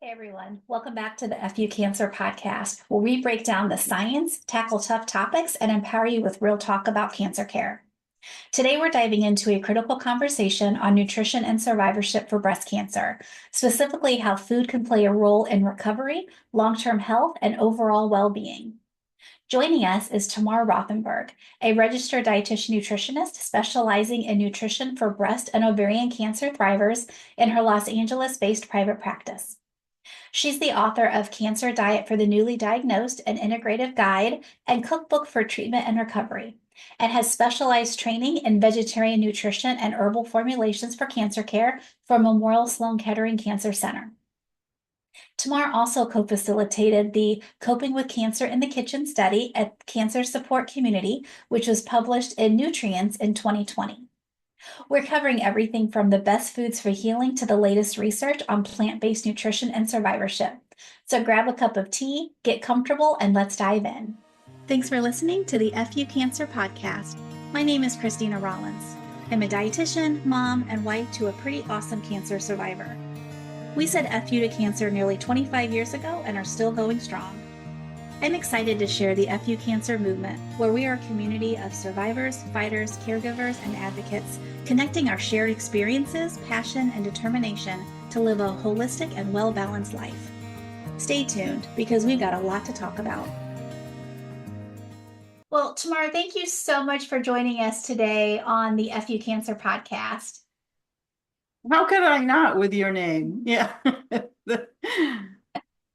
Hey everyone, welcome back to the FU Cancer podcast, where we break down the science, tackle tough topics, and empower you with real talk about cancer care. Today, we're diving into a critical conversation on nutrition and survivorship for breast cancer, specifically how food can play a role in recovery, long-term health, and overall well-being. Joining us is Tamar Rothenberg, a registered dietitian nutritionist specializing in nutrition for breast and ovarian cancer thrivers in her Los Angeles-based private practice. She's the author of Cancer Diet for the Newly Diagnosed, an integrative guide and cookbook for treatment and recovery, and has specialized training in vegetarian nutrition and herbal formulations for cancer care from Memorial Sloan Kettering Cancer Center. Tamar also co-facilitated the Coping with Cancer in the Kitchen study at Cancer Support Community, which was published in Nutrients in 2020. We're covering everything from the best foods for healing to the latest research on plant-based nutrition and survivorship. So grab a cup of tea, get comfortable, and let's dive in. Thanks for listening to the FU Cancer podcast. My name is Christina Rollins. I'm a dietitian, mom, and wife to a pretty awesome cancer survivor. We said FU to cancer nearly 25 years ago and are still going strong. I'm excited to share the FU Cancer movement, where we are a community of survivors, fighters, caregivers, and advocates, connecting our shared experiences, passion, and determination to live a holistic and well-balanced life. Stay tuned, because we've got a lot to talk about. Well, Tamar, thank you so much for joining us today on the FU Cancer podcast. How could I not with your name? Yeah.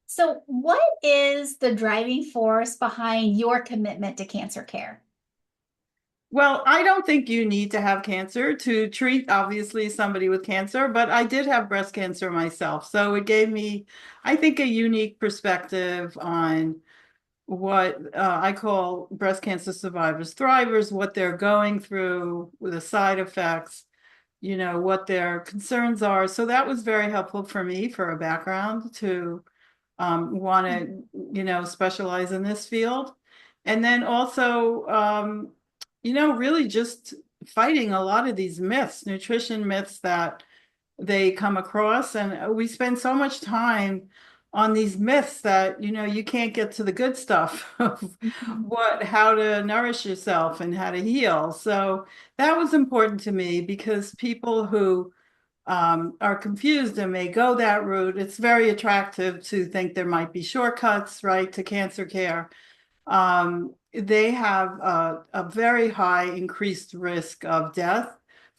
So, what is the driving force behind your commitment to cancer care? Well, I don't think you need to have cancer to treat, obviously, somebody with cancer, but I did have breast cancer myself. So it gave me, I think, a unique perspective on what I call breast cancer survivors, thrivers, what they're going through, the side effects, what their concerns are. So that was very helpful for me for a background to want to, specialize in this field. And then also, really just fighting a lot of these myths, nutrition myths that they come across. And we spend so much time on these myths that, you can't get to the good stuff of how to nourish yourself and how to heal. So that was important to me because people who are confused and may go that route, it's very attractive to think there might be shortcuts, right, to cancer care. They have a very high increased risk of death,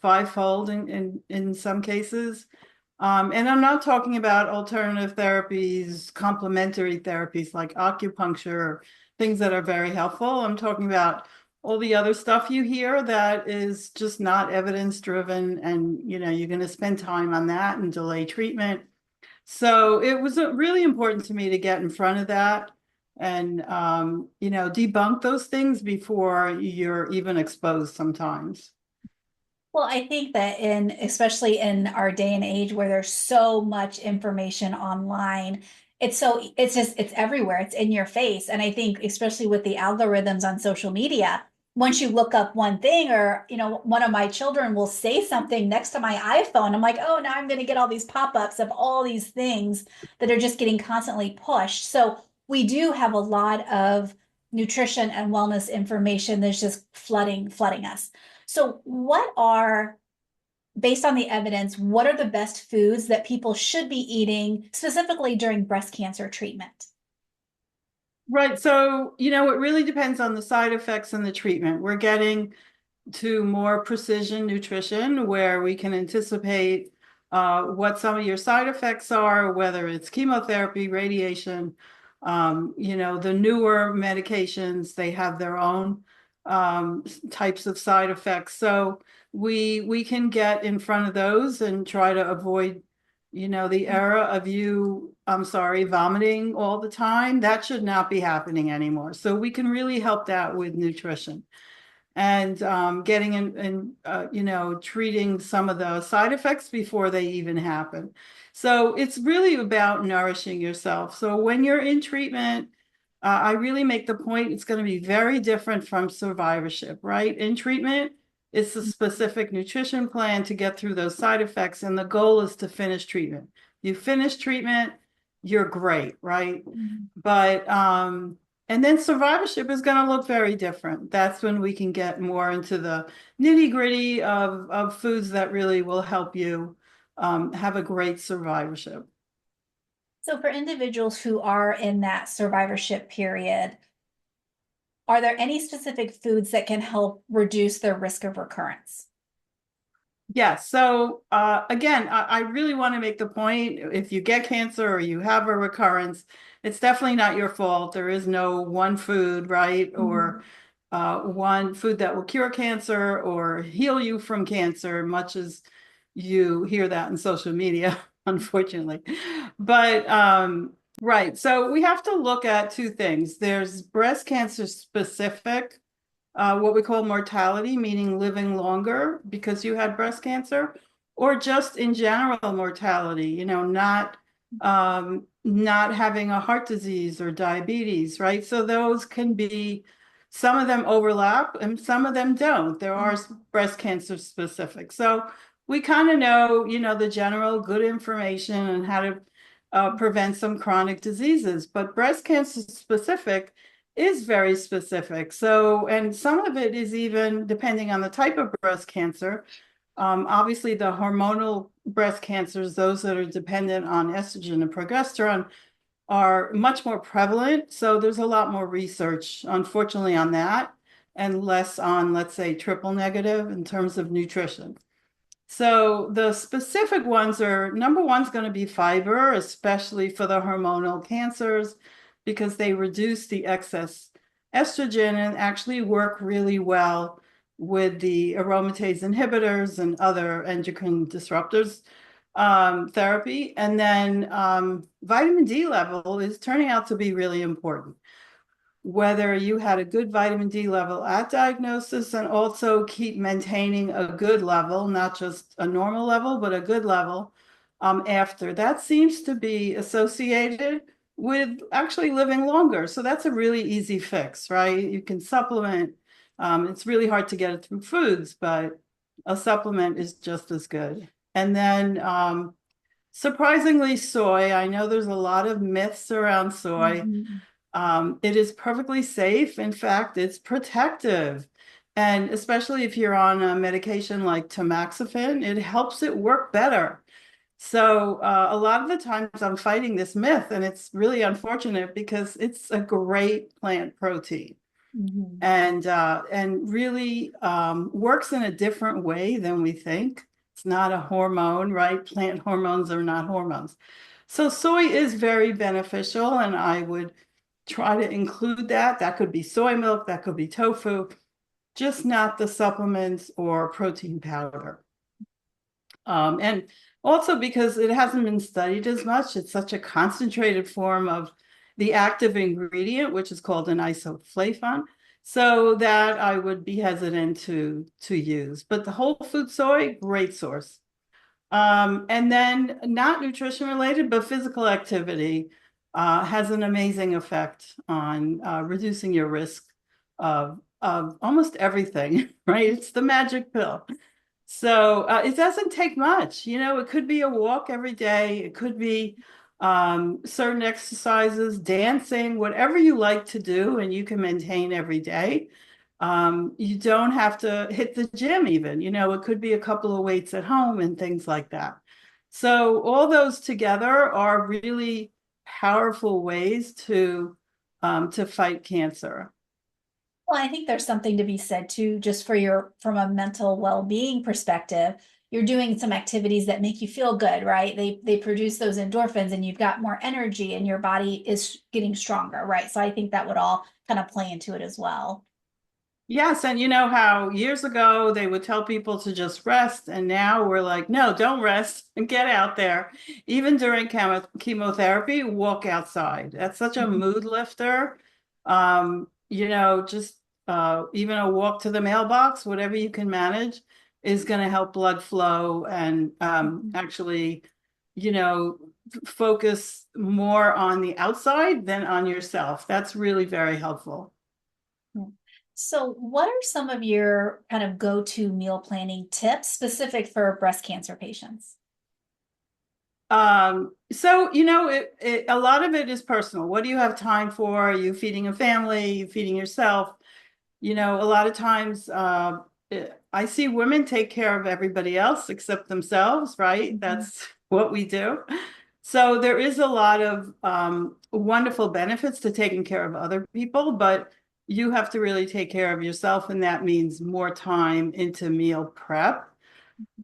fivefold in some cases. And I'm not talking about alternative therapies, complementary therapies like acupuncture, things that are very helpful. I'm talking about all the other stuff you hear that is just not evidence driven, and you're going to spend time on that and delay treatment. So it was really important to me to get in front of that and debunk those things before you're even exposed sometimes. Well, I think that especially in our day and age where there's so much information online, it's everywhere. It's in your face. And I think especially with the algorithms on social media, once you look up one thing or, one of my children will say something next to my iPhone, I'm like, oh, now I'm going to get all these pop-ups of all these things that are just getting constantly pushed. So we do have a lot of nutrition and wellness information that's just flooding us. So based on the evidence, what are the best foods that people should be eating specifically during breast cancer treatment? Right. So, it really depends on the side effects and the treatment. We're getting to more precision nutrition where we can anticipate what some of your side effects are, whether it's chemotherapy, radiation, the newer medications, they have their own types of side effects. So we can get in front of those and try to avoid the era of vomiting all the time. That should not be happening anymore. So we can really help that with nutrition and getting in and treating some of the side effects before they even happen. So it's really about nourishing yourself. So when you're in treatment, I really make the point it's going to be very different from survivorship, right? In treatment, it's a specific nutrition plan to get through those side effects, and the goal is to finish treatment. You finish treatment, you're great, right? Mhm. But and then survivorship is going to look very different. That's when we can get more into the nitty-gritty of foods that really will help you have a great survivorship. So for individuals who are in that survivorship period, are there any specific foods that can help reduce their risk of recurrence? Yes. So again, I really want to make the point, if you get cancer or you have a recurrence, it's definitely not your fault. There is no one food, right? Or Mhm. one food that will cure cancer or heal you from cancer, much as you hear that in social media, unfortunately. But right. So we have to look at two things. There's breast cancer specific, what we call mortality, meaning living longer because you had breast cancer, or just in general mortality, not having a heart disease or diabetes, right? So those can be, some of them overlap and some of them don't. There are breast cancer specific. So we kind of know, the general good information and how to prevent some chronic diseases, but breast cancer specific is very specific. So, and some of it is even depending on the type of breast cancer. Obviously, the hormonal breast cancers, those that are dependent on estrogen and progesterone, are much more prevalent. So there's a lot more research, unfortunately, on that, and less on, let's say, triple negative in terms of nutrition. So the specific ones are, number one's going to be fiber, especially for the hormonal cancers, because they reduce the excess estrogen and actually work really well with the aromatase inhibitors and other endocrine disruptors therapy. And then vitamin D level is turning out to be really important, whether you had a good vitamin D level at diagnosis and also keep maintaining a good level, not just a normal level, but a good level after. That seems to be associated with actually living longer. So that's a really easy fix, right? You can supplement. It's really hard to get it through foods, but a supplement is just as good. And then surprisingly, soy. I know there's a lot of myths around soy. Mhm. It is perfectly safe. In fact, it's protective. And especially if you're on a medication like tamoxifen, it helps it work better. So a lot of the times I'm fighting this myth, and it's really unfortunate because it's a great plant protein Mhm. and really works in a different way than we think. It's not a hormone, right? Plant hormones are not hormones. So soy is very beneficial, and I would try to include that. That could be soy milk, that could be tofu, just not the supplements or protein powder. And also because it hasn't been studied as much, it's such a concentrated form of the active ingredient, which is called an isoflavone. So that I would be hesitant to use. But the whole food soy, great source. And then not nutrition related, but physical activity has an amazing effect on reducing your risk of almost everything, right? It's the magic pill. So it doesn't take much. It could be a walk every day. It could be certain exercises, dancing, whatever you like to do and you can maintain every day. You don't have to hit the gym even. It could be a couple of weights at home and things like that. So all those together are really powerful ways to fight cancer. Well, I think there's something to be said too, just for from a mental well-being perspective. You're doing some activities that make you feel good, right? They produce those endorphins and you've got more energy and your body is getting stronger, right? So I think that would all kind of play into it as well. Yes, and you know how years ago they would tell people to just rest, and now we're like, no, don't rest and get out there. Even during chemotherapy, walk outside. That's such a Mhm. mood lifter. Just even a walk to the mailbox, whatever you can manage, is going to help blood flow and Mhm. actually, you know, focus more on the outside than on yourself. That's really very helpful. So, what are some of your kind of go-to meal planning tips specific for breast cancer patients? So, a lot of it is personal. What do you have time for? Are you feeding a family? Are you feeding yourself? A lot of times, I see women take care of everybody else except themselves, right? Mhm. That's what we do. So there is a lot of wonderful benefits to taking care of other people, but you have to really take care of yourself, and that means more time into meal prep.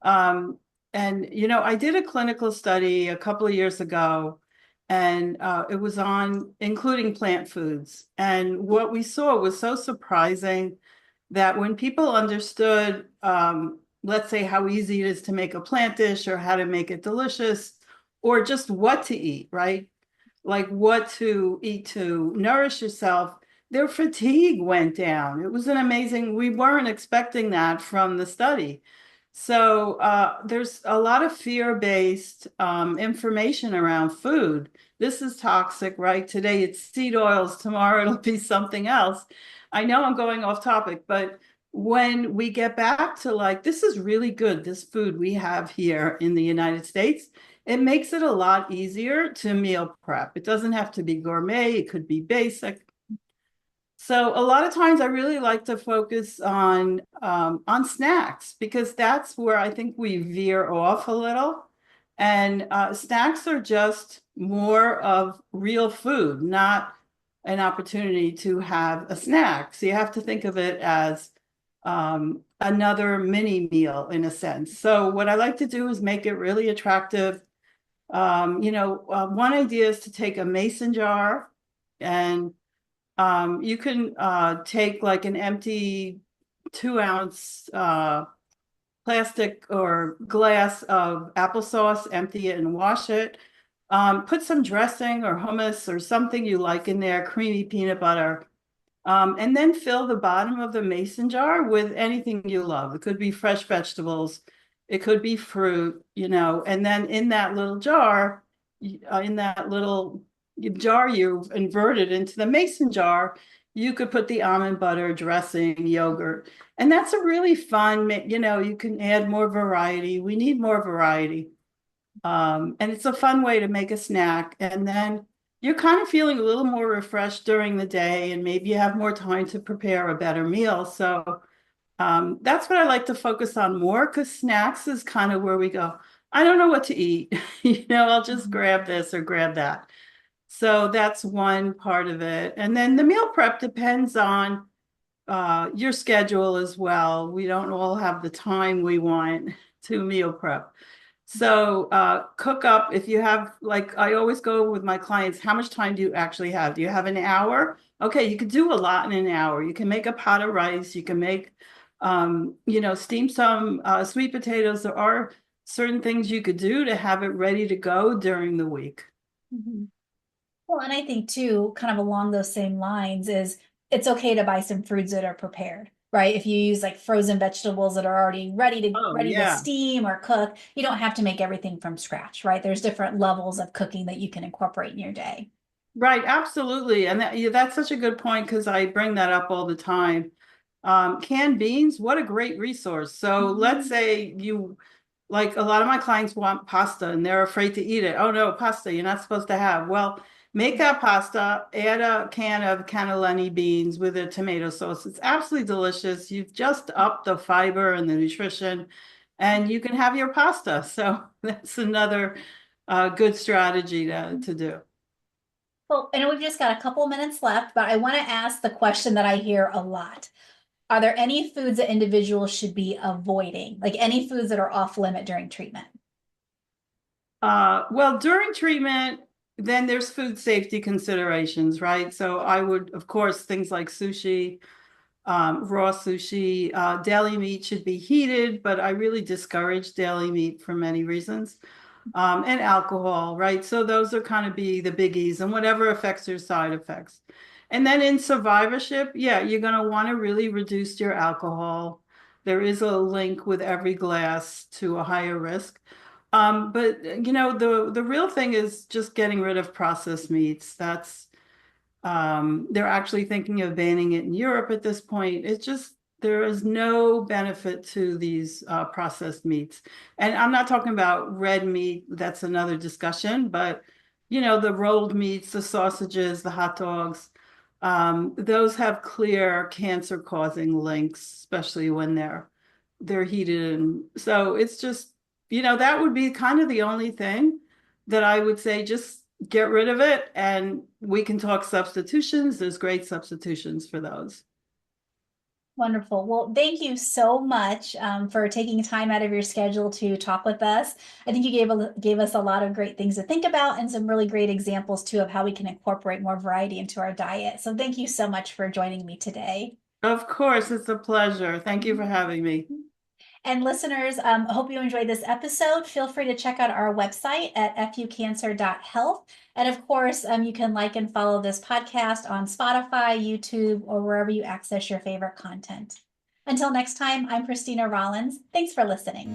Um, I did a clinical study a couple of years ago, and it was on including plant foods. And what we saw was so surprising that when people understood, let's say, how easy it is to make a plant dish or how to make it delicious, or just what to eat, right? Like what to eat to nourish yourself, their fatigue went down. It was an amazing, we weren't expecting that from the study. So there's a lot of fear-based information around food. This is toxic, right? Today it's seed oils, tomorrow it'll be something else. I know I'm going off topic, but when we get back to like, this is really good, this food we have here in the United States, it makes it a lot easier to meal prep. It doesn't have to be gourmet, it could be basic. So a lot of times I really like to focus on snacks because that's where I think we veer off a little. And snacks are just more of real food, not an opportunity to have a snack. So you have to think of it as another mini meal in a sense. So what I like to do is make it really attractive. One idea is to take a mason jar, and you can take like an empty 2 ounce plastic or glass of applesauce, empty it and wash it. Put some dressing or hummus or something you like in there, creamy peanut butter. And then fill the bottom of the mason jar with anything you love. It could be fresh vegetables, it could be fruit, and then in that little jar, in that little jar you've inverted into the mason jar, you could put the almond butter, dressing, yogurt. And that's a really fun, you can add more variety. We need more variety. And it's a fun way to make a snack. And then you're kind of feeling a little more refreshed during the day, and maybe you have more time to prepare a better meal. So that's what I like to focus on more, because snacks is kind of where we go, I don't know what to eat. I'll just Mhm. grab this or grab that. So that's one part of it. And then the meal prep depends on your schedule as well. We don't all have the time we want to meal prep. So cook up if you have, like I always go with my clients, how much time do you actually have? Do you have an hour? Okay, you could do a lot in an hour. You can make a pot of rice, you can make steam some sweet potatoes. There are certain things you could do to have it ready to go during the week. Mhm. Well, and I think too, kind of along those same lines, is it's okay to buy some fruits that are prepared, right? If you use like frozen vegetables that are already Oh, ready to yeah. steam or cook, you don't have to make everything from scratch, right? There's different levels of cooking that you can incorporate in your day. Right, absolutely. And yeah, that's such a good point because I bring that up all the time. Canned beans, what a great resource. So let's Mhm. say like a lot of my clients want pasta and they're afraid to eat it. Oh no, pasta, you're not supposed to have. Well, make that pasta, add a can of cannellini beans with a tomato sauce. It's absolutely delicious. You've just upped the fiber and the nutrition, and you can have your pasta. So that's another good strategy to do. Well, I know we've just got a couple minutes left, but I want to ask the question that I hear a lot. Are there any foods that individuals should be avoiding? Like any foods that are off limit during treatment? Well, during treatment, then there's food safety considerations, right? So I would, of course, things like sushi, raw sushi, deli meat should be heated, but I really discourage deli meat for many reasons. And alcohol, right? So those are kind of be the biggies, and whatever affects your side effects. And then in survivorship, yeah, you're going to want to really reduce your alcohol. There is a link with every glass to a higher risk. But the real thing is just getting rid of processed meats. That's they're actually thinking of banning it in Europe at this point. It's just There is no benefit to these processed meats. And I'm not talking about red meat, that's another discussion, but the rolled meats, the sausages, the hot dogs, those have clear cancer-causing links, especially when they're heated. And so it's just, that would be kind of the only thing that I would say, just get rid of it. And we can talk substitutions. There's great substitutions for those. Wonderful. Well, thank you so much for taking time out of your schedule to talk with us. I think you gave us a lot of great things to think about and some really great examples too of how we can incorporate more variety into our diet. So thank you so much for joining me today. Of course, it's a pleasure. Thank you for having me. And listeners, hope you enjoyed this episode. Feel free to check out our website at fucancer.health. And of course, you can like and follow this podcast on Spotify, YouTube, or wherever you access your favorite content. Until next time, I'm Christina Rollins. Thanks for listening.